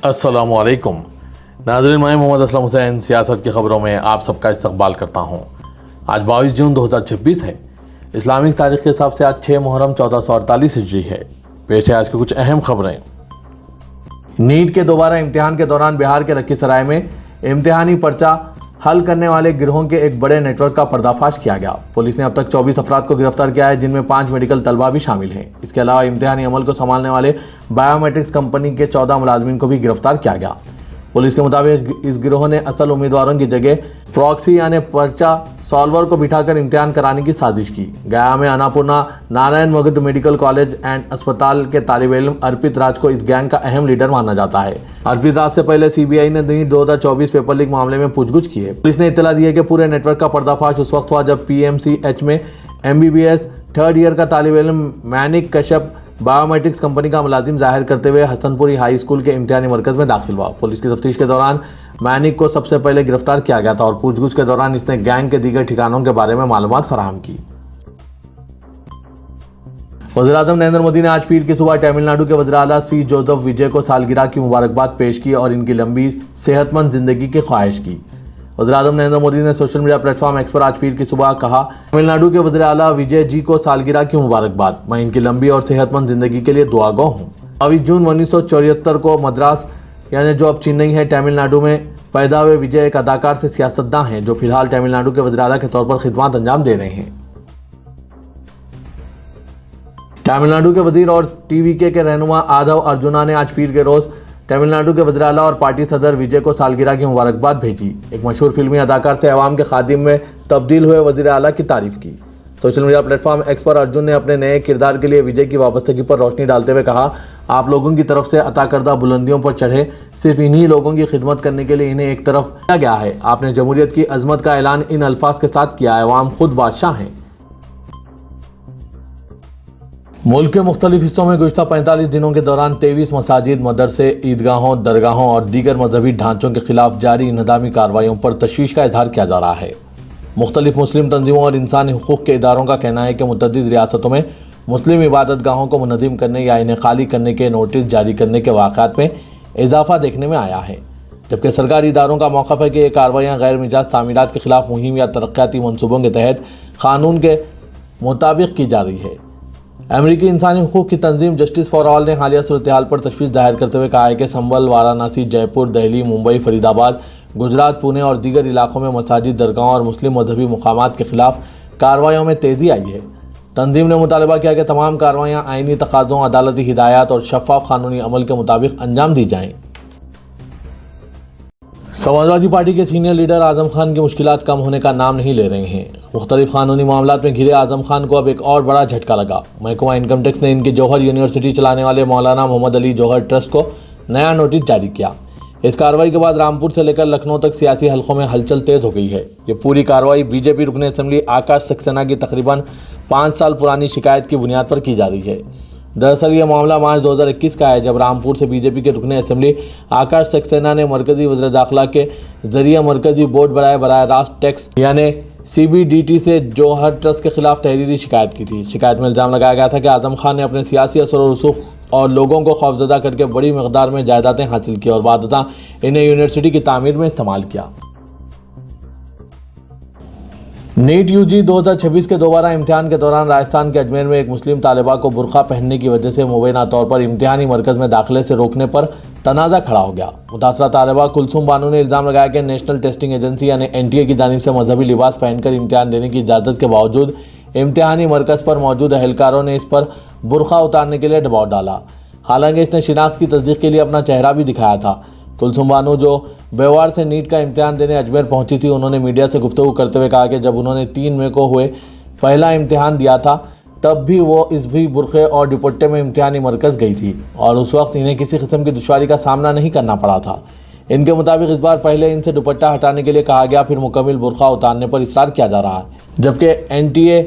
अस्सलामुअलैकुम नाज़रीन, मैं मोहम्मद असलम हुसैन सियासत की ख़बरों में आप सबका इस्तकबाल करता हूँ। आज 22 जून 2026 है। इस्लामिक तारीख के हिसाब से आज 6 मुहर्रम 1448 हिजरी है। पेश है आज की कुछ अहम खबरें। नीट के दोबारा इम्तिहान के दौरान बिहार के लखीसराय में इम्तिहानी पर्चा हल करने वाले गिरोहों के एक बड़े नेटवर्क का पर्दाफाश किया गया। पुलिस ने अब तक 24 अफराद को गिरफ्तार किया है, जिनमें 5 मेडिकल तलबा भी शामिल हैं। इसके अलावा इम्तिहानी अमल को संभालने वाले बायोमेट्रिक्स कंपनी के 14 मुलाजमीन को भी गिरफ्तार किया गया। पुलिस के मुताबिक इस गिरोह ने असल उम्मीदवारों की जगह प्रॉक्सी यानी पर्चा सॉल्वर को बिठाकर इम्तिहान कराने की साजिश की। गया में Annapurna Narayan Magadh medical college and अस्पताल के तालिब इल्म अर्पित राज को इस गैंग का अहम लीडर माना जाता है। अर्पित राज से पहले सीबीआई ने नीट 2024 पेपर लीक मामले में पूछगुछ की है। पुलिस ने इत्तला दी है कि पूरे नेटवर्क का पर्दाफाश उस वक्त हुआ जब पीएमसीएच में MBBS 3rd ईयर का तालिब इल्म मैनिक कश्यप बायोमेट्रिक्स कंपनी का मुलाजिम जाहिर करते हुए हसनपुरी हाई स्कूल के इम्तिहानी मरकज में दाखिल हुआ। पुलिस की तफ्तीश के दौरान मैनिक को सबसे पहले गिरफ्तार किया गया था और पूछगुछ के दौरान इसने गैंग के दीगर ठिकानों के बारे में मालूमात फराहम की। वज़ीर-ए-आज़म नरेंद्र मोदी ने आज पीर की सुबह तमिलनाडु के वज़ीर आला सी जोसेफ विजय को सालगिरह की मुबारकबाद पेश की और इनकी लंबी सेहतमंद जिंदगी की ख्वाहिश की। वज़ीर-ए-आज़म नरेंद्र मोदी ने सोशल मीडिया प्लेटफॉर्म एक्स पर आज पीर की सुबह कहा, तमिलनाडु के वज़ीर आला विजय जी को सालगिरह की मुबारकबाद। मैं इनकी लंबी और सेहतमंद जिंदगी के लिए दुआगो हूँ। 22 जून 1974 को मद्रास यानी जो अब चेन्नई है, तमिलनाडु में पैदा हुए विजय एक अदाकार से सियासतदान हैं जो फिलहाल तमिलनाडु के वज़ीर आला के तौर पर खिदमत अंजाम दे रहे हैं। तमिलनाडु के वज़ीर और TVK के रहनुमा आदव अर्जुना ने आज पीर के रोज़ तमिलनाडु के वज़ीर आला और पार्टी सदर विजय को सालगिरह की मुबारकबाद भेजी। एक मशहूर फिल्मी अदाकार से अवाम के खादिम में तब्दील हुए वज़ीर आला की तारीफ की। सोशल मीडिया प्लेटफॉर्म एक्स पर अर्जुन ने अपने नए किरदार के लिए विजय की वाबस्तगी पर रोशनी डालते हुए कहा, आप लोगों की तरफ से अता करदा बुलंदियों पर चढ़े सिर्फ इन्हीं लोगों की खिदमत करने के लिए इन्हें एक तरफ किया गया है। आपने जमहूरियत की अजमत का ऐलान इन अल्फाज के साथ किया है, अवाम खुद बादशाह हैं। मुल्क के मुख्तलिफ हिस्सों में गुज़श्ता 45 दिनों के दौरान 23 मसाजिद, मदरसे, ईदगाहों, दरगाहों और दीगर मजहबी ढांचों के खिलाफ जारी इंहदामी कार्रवाइयों पर तशवीश का इजहार किया जा रहा है। मुख्तलिफ मुस्लिम तंजीमों और इंसानी हुकूक के इदारों का कहना है कि मुतअद्दिद रियासतों में मुस्लिम इबादत गाहों को मुनज़्ज़म करने या इन्हें खाली करने के नोटिस जारी करने के वाक़यात में इजाफा देखने में आया है, जबकि सरकारी इदारों का मौक़िफ़ है कि ये कार्रवाइयाँ गैर मिजाज तामीरात के खिलाफ मुहिम या तरक्याती मनसूबों के तहत कानून के मुताबिक की जा रही है। अमरीकी इंसानी हुकूक की तंजीम जस्टिस फॉर ऑल ने हालिया सूरत-ए-हाल पर तशवीश जाहिर करते हुए कहा है कि संबल, वाराणसी, जयपुर, दिल्ली, मुंबई, फरीदाबाद, गुजरात, पुणे और दीगर इलाकों में मसाजिद, दरगाहों और मुस्लिम मजहबी मुकामात के खिलाफ कार्रवाइयों में तेज़ी आई है। तंजीम ने मुतालबा किया कि तमाम कार्रवाइयाँ आइनी तकाज़ों, अदालती हिदायत और शफ़ाफ़ कानूनी अमल के मुताबिक अंजाम दी जाएँ। समाजवादी पार्टी के सीनियर लीडर आज़म खान की मुश्किलात कम होने का नाम नहीं ले रहे हैं। मुख्तलिफ कानूनी मामलात में घिरे आज़म खान को अब एक और बड़ा झटका लगा। महकमा इनकम टैक्स ने इनकी जौहर यूनिवर्सिटी चलाने वाले मौलाना मोहम्मद अली जौहर ट्रस्ट को नया नोटिस जारी किया। इस कार्रवाई के बाद रामपुर से लेकर लखनऊ तक सियासी हलकों में हलचल तेज़ हो गई है। ये पूरी कार्रवाई बीजेपी रुकन असेंबली आकाश सक्सेना की तकरीबन 5 साल पुरानी शिकायत की बुनियाद पर की जा रही है। दरअसल ये मामला मार्च 2021 का है, जब रामपुर से बीजेपी के रुकन असेंबली आकाश सक्सेना ने मरकजी वज़ीर दाखिला के जरिए मरकजी बोर्ड बराए रास्त टैक्स यानी CBDT से जौहर ट्रस्ट के खिलाफ तहरीरी शिकायत की थी। शिकायत में इल्ज़ाम लगाया गया था कि आज़म खान ने अपने सियासी असर और रसूख और लोगों को खौफजदा करके बड़ी मकदार में जायदादें हासिल की और बादशाह इन्हें यूनिवर्सिटी की तामीर में इस्तेमाल किया। नीट UG 2026 के दोबारा इम्तिहान के दौरान राजस्थान के अजमेर में एक मुस्लिम तालिबा को बुरखा पहनने की वजह से मुबैना तौर पर इम्तिहानी मरकज़ में दाखिले से रोकने पर तनाज़ा खड़ा हो गया। मुतासरा तालिबा कुलसुम बानू ने इल्ज़ाम लगाया कि नेशनल टेस्टिंग एजेंसी यानी NTA की जानिब से मजहबी लिबास पहनकर इम्तिहान देने की इजाज़त के बावजूद इम्तिहानी मरकज़ पर मौजूद अहलकारों ने इस पर बुरखा उतारने के लिए दबाव डाला। हालांकि इसने शिनाख्त की तस्दीक के लिए अपना चेहरा भी दिखाया था। कुलसुम बानू जो बेवार से नीट का इम्तिहान देने अजमेर पहुंची थी, उन्होंने मीडिया से गुफ्तगू करते हुए कहा कि जब उन्होंने 3 मई को हुए पहला इम्तिहान दिया था तब भी वो इस भी बुरखे और दुपट्टे में इम्तिहानी मरकज़ गई थी और उस वक्त इन्हें किसी किस्म की दुश्वारी का सामना नहीं करना पड़ा था। इनके मुताबिक इस बार पहले इनसे दुपट्टा हटाने के लिए कहा गया, फिर मुकम्मल बुरखा उतारने पर इसरार किया जा रहा है, जबकि NTA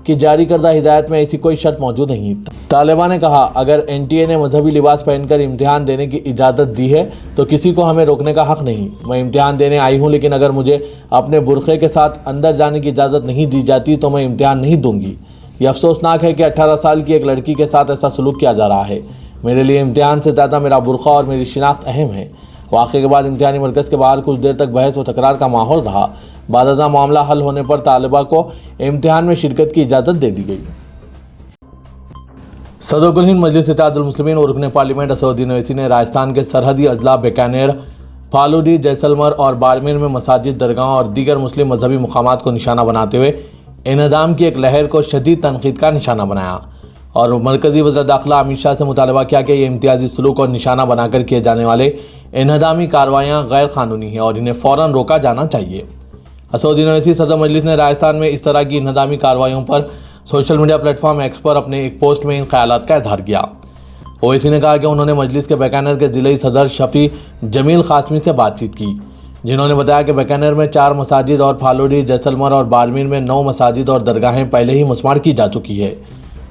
की जारी करदा हिदायत में ऐसी कोई शर्त मौजूद नहीं। तालिबा ने कहा, अगर NTA ने मजहबी लिबास पहनकर इम्तिहान देने की इजाज़त दी है तो किसी को हमें रोकने का हक़ नहीं। मैं इम्तिहान देने आई हूँ, लेकिन अगर मुझे अपने बुरखे के साथ अंदर जाने की इजाज़त नहीं दी जाती तो मैं इम्तिहान नहीं दूंगी। ये अफसोसनाक है कि 18 साल की एक लड़की के साथ ऐसा सलूक किया जा रहा है। मेरे लिए इम्तिहान से ज़्यादा मेरा बुरखा और मेरी शिनाख्त अहम है। वाक़े के बाद इम्तिहानी मरकज़ के बाहर कुछ देर तक बहस व तकरार का माहौल रहा। बादशाह मामला हल होने पर तालिबा को इम्तिहान में शिरकत की इजाज़त दे दी गई। सदर कुल हिंद मजलिस इत्तेहादुल मुस्लिमीन और रुकन पार्लियामेंट असदुद्दीन ओवैसी ने राजस्थान के सरहदी अजला बीकानेर, फालूदी, जैसलमेर और बाड़मेर में मसाजिद, दरगाहों और दीगर मुस्लिम मजहबी मुकामात को निशाना बनाते हुए इन्हदाम की एक लहर को शदीद तनकीद का निशाना बनाया और मरकज़ी वज़ीर दाखिला अमित शाह से मुतालबा किया कि ये इम्तियाजी सलूक और निशाना बनाकर किए जाने वाले इन्हदामी कार्रवाइयाँ गैर कानूनी हैं और इन्हें फ़ौरन रोका जाना चाहिए। असदुद्दीन ओवैसी सदर मजलिस ने राजस्थान में इस तरह की इन्हदामी कार्रवाइयों पर सोशल मीडिया प्लेटफॉर्म एक्स पर अपने एक पोस्ट में इन ख्यालात का इजहार किया। ओवैसी ने कहा कि उन्होंने मजलिस के बीकानेर के ज़िले सदर शफी जमील कासमी से बातचीत की, जिन्होंने बताया कि बीकानेर में 4 मसाजिद और फालूदी, जैसलमेर और बाड़मेर में 9 मसाजिद और दरगाहें पहले ही मुस्मार की जा चुकी है।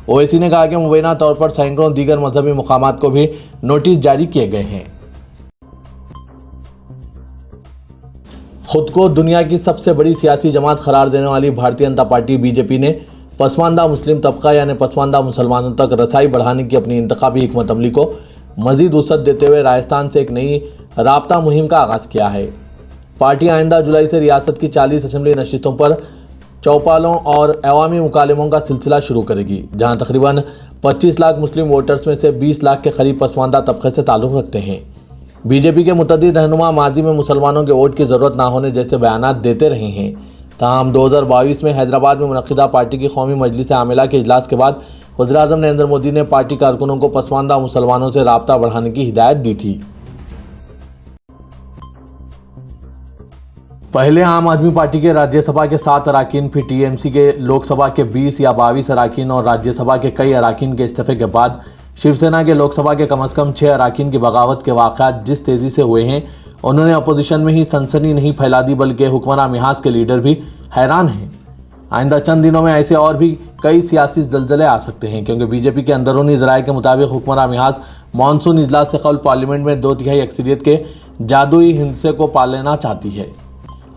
ओवैसी ने कहा कि मुबैना तौर पर सैकड़ों दीगर मजहबी मुकामात को भी नोटिस जारी किए गए हैं। खुद को दुनिया की सबसे बड़ी सियासी जमात करार देने वाली भारतीय जनता पार्टी बीजेपी ने पसमानदा मुस्लिम तबका यानी पसमानदा मुसलमानों तक रसाई बढ़ाने की अपनी इंतखाबी हिकमत अमली को मजीद वसअत देते हुए राजस्थान से एक नई राब्ता मुहिम का आगाज़ किया है। पार्टी आइंदा जुलाई से रियासत की 40 असेंबली नशिस्तों पर चौपालों और अवामी मुकालमों का सिलसिला शुरू करेगी, जहां तकरीबन 25 लाख मुस्लिम वोटर्स में से 20 लाख के करीब पसमानदा तबके से ताल्लुक़ रखते हैं। बीजेपी के मुतअद्दिद रहनुमा माजी में मुसलमानों के वोट की ज़रूरत ना होने जैसे बयानात देते रहे हैं। ताहम 2022 में हैदराबाद में मुनक़िदा पार्टी की कौमी मजलिस आमिला के इजलास के बाद वज़ीर-ए-आज़म नरेंद्र मोदी ने पार्टी कारकुनों को पसमानदा मुसलमानों से राब्ता बढ़ाने की हिदायत दी थी। पहले आम आदमी पार्टी के राज्यसभा के 7 अराकीन, फिर टीएमसी के लोकसभा के 20 या 22 अराकीन और राज्यसभा के कई अराकीन के इस्तीफे के बाद शिवसेना के लोकसभा के कम अज़ कम 6 अराकीन की बगावत के वाक़यात जिस तेज़ी से हुए हैं, उन्होंने अपोजिशन में ही सनसनी नहीं फैला दी, बल्कि हुक्मरान मिहाज के लीडर भी हैरान हैं। आइंदा चंद दिनों में ऐसे और भी कई सियासी ज़लज़ले आ सकते हैं, क्योंकि बीजेपी के अंदरूनी ज़राए के मुताबिक हुक्मरान मिहाज मानसून इजलास से कबल पार्लियामेंट में 2/3 अक्सरियत के जादुई हिंसे को पाल लेना चाहती है।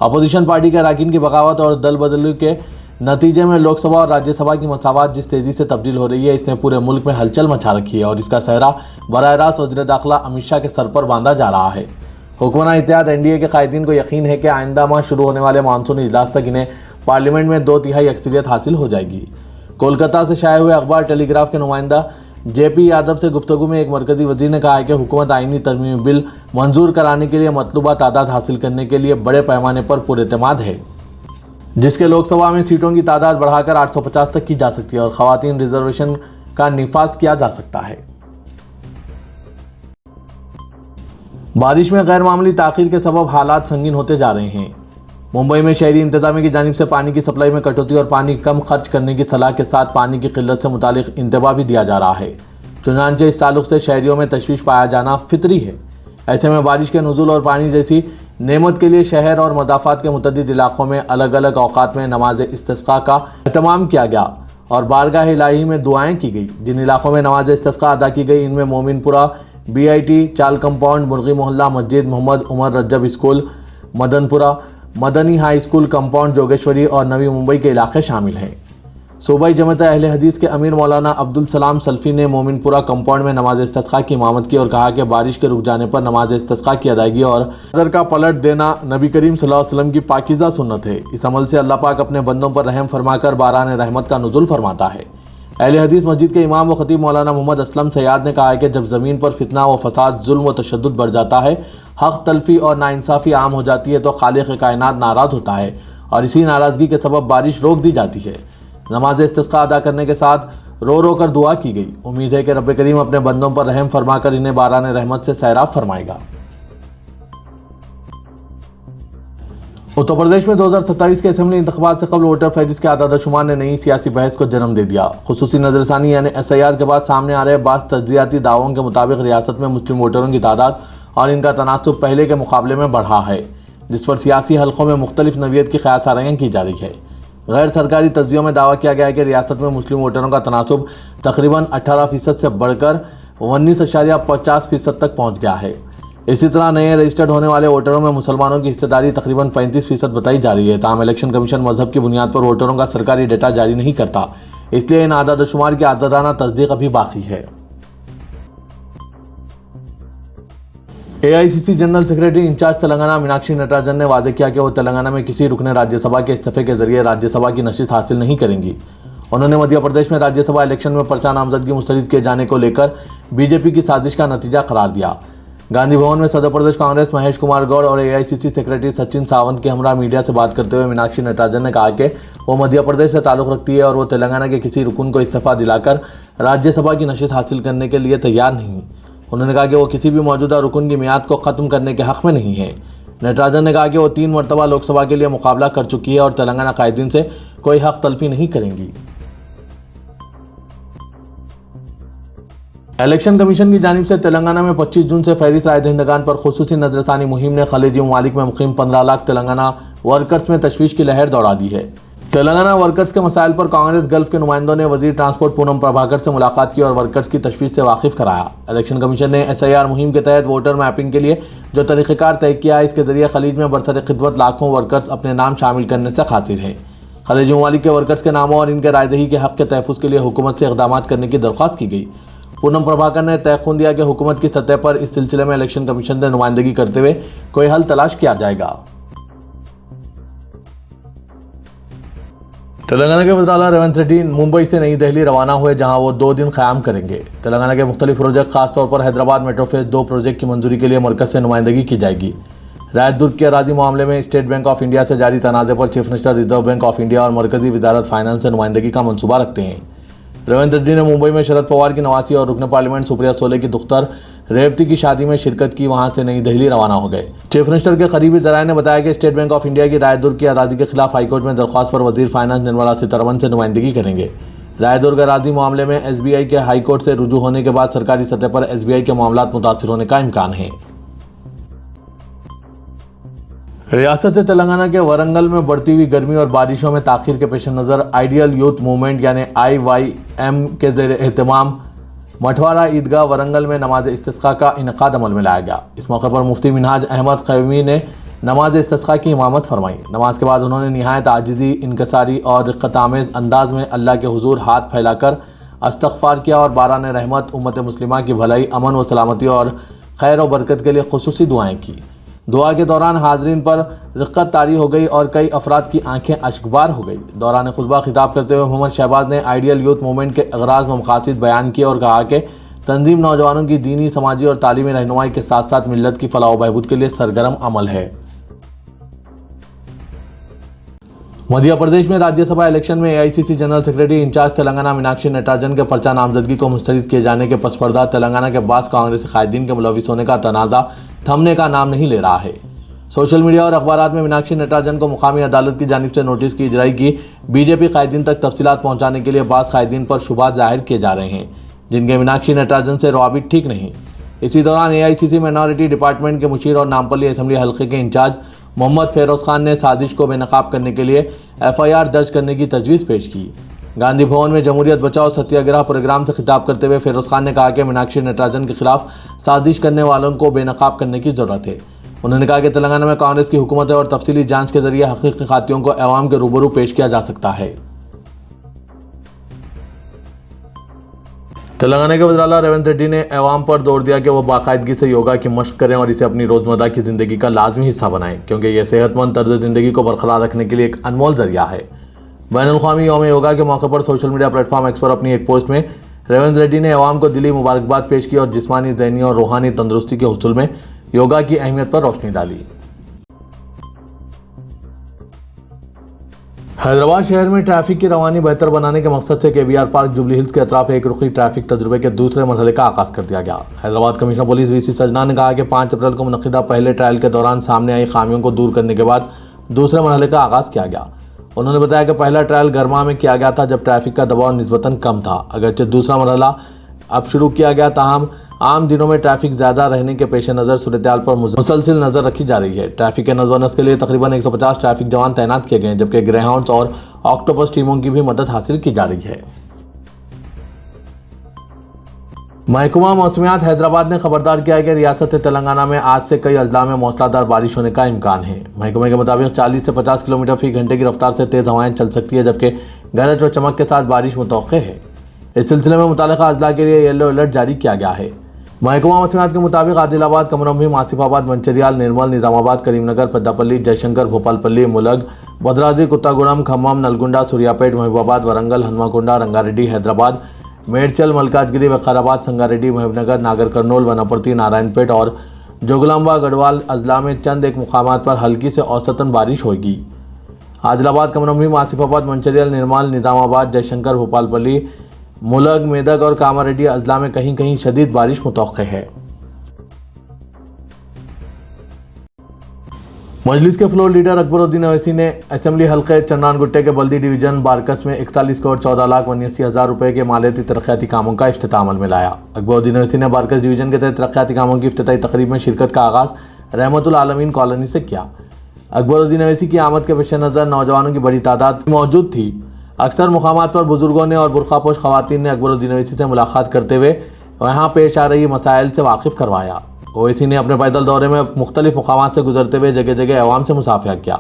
अपोजिशन पार्टी के अराकीन की बगावत और दल बदली के नतीजे में लोकसभा और राज्यसभा की मसावत जिस तेज़ी से तब्दील हो रही है, इसने पूरे मुल्क में हलचल मचा रखी है और इसका सहरा बराह रास्त वज़ीर दाखिला अमित शाह के सर पर बांधा जा रहा है। हुक्मरान इत्तेहाद एनडीए के कायदीन को यकीन है कि आइंदा माह शुरू होने वाले मानसून इजलास तक इन्हें पार्लियामेंट में 2/3 अक्सरियत हासिल हो जाएगी। कोलकाता से शाये हुए अखबार टेलीग्राफ के नुमाइंदा जेपी यादव से गुफ्तगू में एक मरकजी वजीर ने कहा है कि हुकूमत आईनी तरमीमी बिल मंजूर कराने के लिए मतलूबा तादाद हासिल करने के लिए बड़े पैमाने पर पुरएतमाद है, जिसके लोकसभा में सीटों की तादाद बढ़ाकर 850 तक की जा सकती है और खवातीन रिजर्वेशन का निफाज किया जा सकता है। बारिश में गैर मामूली ताखीर के सबब हालात संगीन होते जा रहे हैं। मुंबई में शहरी इंतजामिया की जानिब से पानी की सप्लाई में कटौती और पानी कम खर्च करने की सलाह के साथ पानी की किल्लत से मुतालिक इंतबाह भी दिया जा रहा है। चुनांचे इस ताल्लुक से शहरियों में तशवीश पाया जाना फितरी है। ऐसे में बारिश के नुज़ुल और पानी जैसी नेमत के लिए शहर और मदाफ़ात के मुतअद्दिद इलाकों में अलग अलग औक़ात में नमाज इस्तिस्क़ा का एहतमाम किया गया और बारगाह इलाही में दुआएं की गई। जिन इलाकों में नमाज इस्तिस्क़ा अदा की गई, इनमें मोमिनपुरा, BIT, चाल compound, Murgi Mohalla, Masjid Mohammed Umar Rajjab school, Madanpura, Madani high school compound, Jogeshwari और नवी मुंबई के इलाके शामिल हैं। सूबाई जमात अहले हदीस के अमीर मौलाना अब्दुल सलाम सल्फी ने मोमिनपुरा कंपाउंड में नमाज इस्तिस्क़ा की इमामत की और कहा कि बारिश के रुक जाने पर नमाज इस्तिस्क़ा की अदायगी और चादर का पलट देना नबी करीम सल्लल्लाहु अलैहि वसल्लम की पाकीज़ा सुन्नत है। इस अमल से अल्लाह पाक अपने बंदों पर रहम फरमाकर बारान रहमत का नुज़ुल फरमाता है। अहले हदीस मस्जिद के इमाम व खतीब मौलाना मोहम्मद असलम सयाद ने कहा है कि जब ज़मीन पर फितना व फसाद, जुल्म व तशद्दुद बढ़ जाता है, हक़ तलफ़ी और नाइंसाफ़ी आम हो जाती है, तो खालिक़ कायनात नाराज़ होता है और इसी नाराज़गी के सबब बारिश रोक दी जाती है। नमाज इस्तिस्क़ा अदा करने के साथ रो रो कर दुआ की गई। उम्मीद है कि रब करीम अपने बंदों पर रहम फरमाकर इन्हें बारान रहमत से सैराब फरमाएगा। उत्तर प्रदेश में 2027 के असेंबली इंतखाबात से कबल वोटर फहरिस्त के आदाद शुमार ने नई सियासी बहस को जन्म दे दिया। खुसूसी नजरसानी यानी SIR के बाद सामने आ रहे बाज़ तज्ज़ियाती दावों के मुताबिक रियासत में मुस्लिम वोटरों की तादाद और इनका तनासुब पहले के मुकाबले में बढ़ा है, जिस पर सियासी हलकों में मुख्तलिफ नवीयत की क़यासाराइयाँ की जा रही है। गैर सरकारी तज्ज़ियों में दावा किया गया है कि रियासत में मुस्लिम वोटरों का तनासुब तकरीबन 18% से बढ़कर 19.50% तक पहुँच गया है। इसी तरह नए रजिस्टर्ड होने वाले वोटरों में मुसलमानों की हिस्सेदारी तकरीबन 35% बताई जा रही है। ताहम इलेक्शन कमीशन मजहब की बुनियाद पर वोटरों का सरकारी डेटा जारी नहीं करता, इसलिए इन आदाद शुमार की आज़ादाना तस्दीक अभी बाकी है। AICC general secretary in charge Telangana Meenakshi Natarajan ने वाजे किया कि वो तेलंगाना में किसी रुकन राज्यसभा के इस्तीफे के जरिए राज्यसभा की नशिस्त हासिल नहीं करेंगी। उन्होंने मध्य प्रदेश में राज्यसभा इलेक्शन में पर्चा नामजदगी मुस्तरद किए जाने को लेकर बीजेपी की साजिश का नतीजा करार दिया। गांधी भवन में सदर प्रदेश कांग्रेस महेश कुमार गौड़ और एआईसीसी सेक्रेटरी सचिन सावंत के हमरा मीडिया से बात करते हुए मीनाक्षी नटराजन ने कहा कि वो मध्य प्रदेश से ताल्लुक रखती है और वो तेलंगाना के किसी रुकन को इस्तीफा दिलाकर राज्यसभा की नशिस्त हासिल करने के लिए तैयार नहीं। उन्होंने कहा कि वो किसी भी मौजूदा रुकन की मियाद को खत्म करने के हक में नहीं है। नटराजन ने कहा कि वो 3 मरतबा लोकसभा के लिए मुकाबला कर चुकी है और तेलंगाना कायदीन से कोई हक तलफी नहीं करेंगी। इलेक्शन कमीशन की जानिब से तेलंगाना में 25 जून से फहरिस्त राय दहिंदगान पर खुसूसी नजरसानी मुहिम ने खलीजी ममालिक में मुकीम 15 लाख तेलंगाना वर्कर्स में तशवीश की लहर दौड़ा दी है। तेलंगाना वर्कर्स के मसाइल पर कांग्रेस गल्फ के नुमाइंदों ने वजीर ट्रांसपोर्ट पूनम प्रभाकर से मुलाकात की और वर्कर्स की तशवीश से वाकिफ कराया। इलेक्शन कमीशन ने SIR मुहिम के तहत वोटर मैपिंग के लिए जो तरीक़ेकार तय किया है, इसके जरिए खलीज में बरसर खिदमत लाखों वर्कर्स अपने नाम शामिल करने से खातिर हैं। खलीजी ममालिक के वर्कर्स के नामों और इनके रायदही के हक़ के तहफ़्फ़ुज़ के लिए हुकूमत से इक़दाम करने की दरख्वास्त की गई। पूनम प्रभाकर ने तयक़ुन दिया कि हुकूमत की सतह पर इस सिलसिले में इलेक्शन कमीशन से नुमाइंदगी करते हुए कोई हल तलाश किया जाएगा। तेलंगाना के वज़ीर-ए-आला रेवंत रेड्डी मुंबई से नई दिल्ली रवाना हुए, जहां वो 2 दिन क़याम करेंगे। तेलंगाना के मुख्तलिफ प्रोजेक्ट खासतौर पर हैदराबाद मेट्रो फेज़ 2 प्रोजेक्ट की मंजूरी के लिए मरकज़ से नुमाइंदगी की जाएगी। रायत दुर्ग के अराजी मामले में स्टेट बैंक ऑफ इंडिया से जारी तनाज़े पर chief minister reserve bank of India और मरकज़ी वज़ारत फाइनेंस से नुमाइंदगी का मनसूबा रखते हैं। रेवंत रेड्डी ने मुंबई में शरद पवार की नवासी और रुकन पार्लियामेंट सुप्रिया सोले की दुख्तर रेवती की शादी में शिरकत की, वहां से नई दिल्ली रवाना हो गए। चीफ मिनिस्टर के करीबी ज़राए ने बताया कि स्टेट बैंक ऑफ इंडिया की राय दुर्ग की अराजी के खिलाफ हाईकोर्ट में दरख्वास्त पर वजीर फाइनेंस निर्मला सीतारमण से नुमाइंदगी करेंगे। राय दुर्ग अराजी मामले में SBI के हाईकोर्ट से रुजू होने के बाद सरकारी सतह पर SBI के मामला मुतासिर होने का इम्कान है। रियासत तेलंगाना के वरंगल में बढ़ती हुई गर्मी और बारिशों में ताखीर के पेश नज़र आइडियल यूथ मूवमेंट यानी IYM के ज़ेर एहतमाम मठवाड़ा ईदगाह वरंगल में नमाज इस्तिस्का का इनकाद अमल में लाया गया। इस मौके पर मुफ्ती मिनहाज अहमद खैमी ने नमाज इस्तिस्का की इमामत फरमाई। नमाज के बाद उन्होंने निहायत आजिज़ी, इनकसारी और रिक़्क़त-आमेज़ अंदाज में अल्लाह के हुजूर हाथ फैलाकर इस्तग़फ़ार किया और बारान रहमत, उम्मत मुस्लिमा की भलाई, अमन व सलामती और खैर व बरकत के लिए खुसूसी दुआएँ की। दुआ के दौरान हाजरीन पर रिक़्क़त तारी हो गई और कई अफराद की आंखें अश्कबार हो गई। दौरान खुतबा खिताब करते हुए मोहम्मद शहबाज ने आइडियल यूथ मूवमेंट के अगराज़ व मक़ासिद बयान किए और कहा कि तंजीम नौजवानों की दीनी, समाजी और तालीमी रहनुमाई के साथ साथ मिल्लत की फलाह व बहबूद के लिए सरगर्म अमल है। मध्य प्रदेश में राज्यसभा इलेक्शन में AICC general secretary in charge Telangana Meenakshi Natarajan के पर्चा नामजदगी को मुस्तरद किए जाने के पस पर्दा तेलंगाना के बास कांग्रेसी कायदीन के मुलविस होने का तनाज़ा थमने का नाम नहीं ले रहा है। सोशल मीडिया और अखबारात में मीनाक्षी नटराजन को मुकामी अदालत की जानिब से नोटिस की इजराई की बीजेपी कायदीन तक तफसीलात पहुँचाने के लिए बास कायदीन पर शुबहात जाहिर किए जा रहे हैं, जिनके मीनाक्षी नटराजन से रवाबित ठीक नहीं। इसी दौरान AICC माइनॉरिटी डिपार्टमेंट के मुशीर और नामपल्ली असम्बली हल्के के इंचार्ज मोहम्मद फेरोज़ खान ने साजिश को बेनकाब करने के लिए FIR दर्ज करने की तजवीज़ पेश की। गांधी भवन में जमहूरियत बचाओ सत्याग्रह प्रोग्राम से खिताब करते हुए फेरोज़ खान ने कहा कि मीनाक्षी नटराजन के खिलाफ साजिश करने वालों को बेनकाब करने की ज़रूरत है। उन्होंने कहा कि तेलंगाना में कांग्रेस की हुकूमत है और तफसीली जाँच के जरिए हकीकी खातियों को अवाम के रूबरू पेश किया जा सकता है। तेलंगाना के वज़ीर-ए-आला रेवंत रेड्डी ने अवाम पर जोर दिया कि वो बाकायदगी से योगा की मशक करें और इसे अपनी रोज़मर्रा की ज़िंदगी का लाजमी हिस्सा बनाएं, क्योंकि यह सेहतमंद तर्ज ज़िंदगी को बरकरार रखने के लिए एक अनमोल ज़रिया है। बैनुल-अक़वामी यौम योगा के मौके पर सोशल मीडिया प्लेटफॉर्म X पर अपनी एक पोस्ट में रेवंत रेड्डी ने अवाम को दिली मुबारकबाद पेश की और जिस्मानी, ज़हनी और रूहानी तंदुरुस्ती के हुसूल में योगा की अहमियत पर रोशनी डाली। हैदराबाद शहर में ट्रैफिक की रवानी बेहतर बनाने के मकसद से KBR पार्क जुबली हिल्स के अतराफ एक रुखी ट्रैफिक तजुर्बे के दूसरे मरहले का आगाज कर दिया गया। हैदराबाद कमिश्नर पुलिस VC सजना ने कहा कि 5 अप्रैल को मुनक़िदा पहले ट्रायल के दौरान सामने आई खामियों को दूर करने के बाद दूसरे मरहले का आगाज़ किया गया। उन्होंने बताया कि पहला ट्रायल गरमा में किया गया था, जब ट्रैफिक का दबाव निस्बतन कम था। अगरचे दूसरा मरहला अब शुरू किया गया, ताहम आम दिनों में ट्रैफिक ज़्यादा रहने के पेश नज़र सूरत-ए-हाल पर मुसलसिल नज़र रखी जा रही है। ट्रैफिक के नज़र के लिए तकरीबन 150 ट्रैफिक जवान तैनात किए गए हैं, जबकि ग्रेहाउंड्स और ऑक्टोपस टीमों की भी मदद हासिल की जा रही है। महकमा मौसमियात हैदराबाद ने खबरदार किया है कि रियासत तेलंगाना में आज से कई अजला में मौसलाधार बारिश होने का इम्कान है। महकमे के मुताबिक 40 से 50 किलोमीटर फी घंटे की रफ्तार से तेज़ हवाएं चल सकती है, जबकि गरज व चमक के साथ बारिश मुतवक्के है। इस सिलसिले में मुताल्लिक़ा अजला के लिए येलो अलर्ट जारी किया गया है। महकमा मौसमियात के मुताबिक आदिलाबाद, कमरंभीम, आसिफाबाद, मंचिर्याल, निर्मल, निजामाबाद, करीमनगर, पेद्दापल्ली, जयशंकर, भोपालपल्ली, मुलग, भद्राद्री, कुत्तागुड़म, खम्मम, नलगुंडा, सूर्यापेट, महबूबाबाद, वरंगल, हनुमाकोंडा, रंगारेड्डी, हैदराबाद, मेडचल, मलकाजगिरी, वखाराबाद, संगारेड्डी, महबूबनगर, नागर कर्नूल, वनापर्ती, नारायणपेट और जोगलांबा, गढ़वाल अजला में चंद एक मुकामात पर हल्की से औसतन बारिश होगी। आदिलाबाद, कमरंभीम, आसिफाबाद, मंचिर्याल, निर्मल, निजामाबाद, जयशंकर, भोपालपल्ली, मुलग, मेदक और कामारेड्डी अजला में कहीं कहीं शदीद बारिश मुतवक्के है। मजलिस के फ्लोर लीडर अकबरुद्दीन अवैसी ने असेंबली हल्के चन्नानगुट्टे के बल्दी डिवीजन बारकस में 41 करोड़ 14,79,000 रुपए के मालियाती तरक्याती कामों का इफ्तिताह अमल में लाया। अकबरुद्दीन अवैसी ने बारकस डिवीजन के तहत तरक्याती कामों की इफ्तिताही तकरीब में शिरकत का आगाज़ रहमतुल आलमीन कॉलोनी से किया। अकबरुद्दीन अवैसी की आमद के पेश नज़र नौजवानों की बड़ी तादाद मौजूद थी। अक्सर मुकामात पर बुजुर्गों ने और बुरखापोश खवातीन ने अकबरुद्दीन अवैसी से मुलाकात करते हुए वहाँ पेश आ रही मसाइल से वाकिफ़ करवाया। ओवैसी ने अपने पैदल दौरे में मुख्तलिफ मुकामात से गुजरते हुए जगह जगह अवाम से मुसाफिया किया।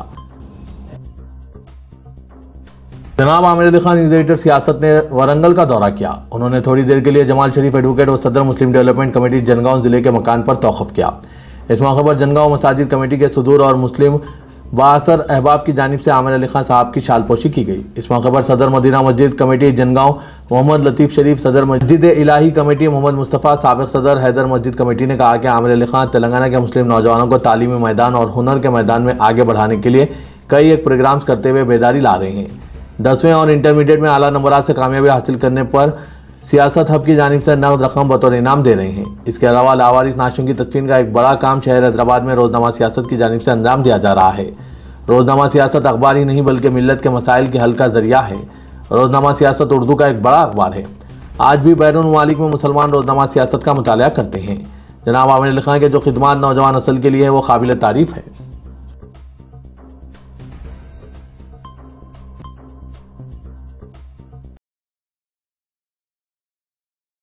जनाब आमिर अली खान न्यूज़ एडिटर सियासत ने वरंगल का दौरा किया। उन्होंने थोड़ी देर के लिए जमाल शरीफ एडवोकेट और सदर मुस्लिम डेवलपमेंट कमेटी जनगांव जिले के मकान पर तौक़ुफ़ किया। इस मौके पर जनगांव मसाजिद कमेटी के सदूर और मुस्लिम बासर अहबाब की जानिब से आमिर अली खान साहब की शालपोशी की गई। इस मौके पर सदर मदीना मस्जिद कमेटी जनगांव मोहम्मद लतीफ़ शरीफ, सदर मस्जिद इलाही कमेटी मोहम्मद मुस्तफ़ा, साबिक़ सदर हैदर मस्जिद कमेटी ने कहा कि आमिर अली खान तेलंगाना के मुस्लिम नौजवानों को तालीमी मैदान और हुनर के मैदान में आगे बढ़ाने के लिए कई एक प्रोग्राम्स करते हुए बेदारी ला रहे हैं। 10वें और इंटरमीडिएट में आला नंबरात से कामयाबी हासिल करने पर सियासत हब की जानिब से नकद रकम बतौर इनाम दे रहे हैं। इसके अलावा लावारिस नाशियों की तदफीन का एक बड़ा काम शहर हैदराबाद में रोज़नामा सियासत की जानिब से अंजाम दिया जा रहा है। रोज़नामा सियासत अखबार ही नहीं बल्कि मिल्लत के मसाइल के हल का ज़रिया है। रोज़नामा सियासत उर्दू का एक बड़ा अखबार है। आज भी बैरून ममालिक में मुसलमान रोज़नामा सियासत का मुताला करते हैं। जनाब आमिर अली खान के जो खिदमात नौजवान नस्ल के लिए है वो काबिल तारीफ़ है।